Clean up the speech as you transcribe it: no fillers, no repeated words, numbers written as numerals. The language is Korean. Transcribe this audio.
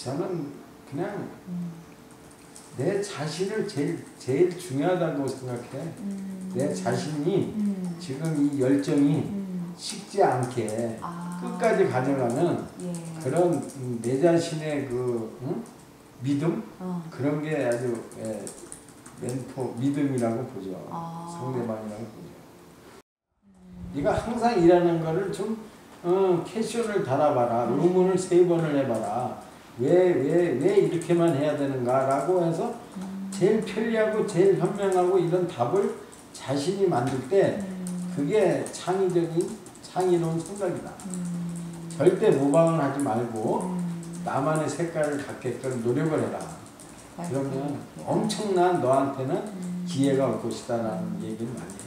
저는 그냥 내 자신을 제일 중요하다고 생각해. 내 자신이 지금 이 열정이 식지 않게 끝까지 가져가면 예. 그런 내 자신의 그 믿음 그런 게 아주 믿음이라고 보죠. 상대방이라고 보죠. 네가 항상 일하는 거를 좀 캐션을 달아봐라. 의문을 3번을 해봐라. 왜 이렇게만 해야 되는가 라고 해서 제일 편리하고 제일 현명하고 이런 답을 자신이 만들 때 그게 창의로운 생각이다. 절대 모방을 하지 말고 나만의 색깔을 갖게끔 노력을 해라. 그러면 엄청난 너한테는 기회가 올 것이다 라는 얘기를 많이 해요.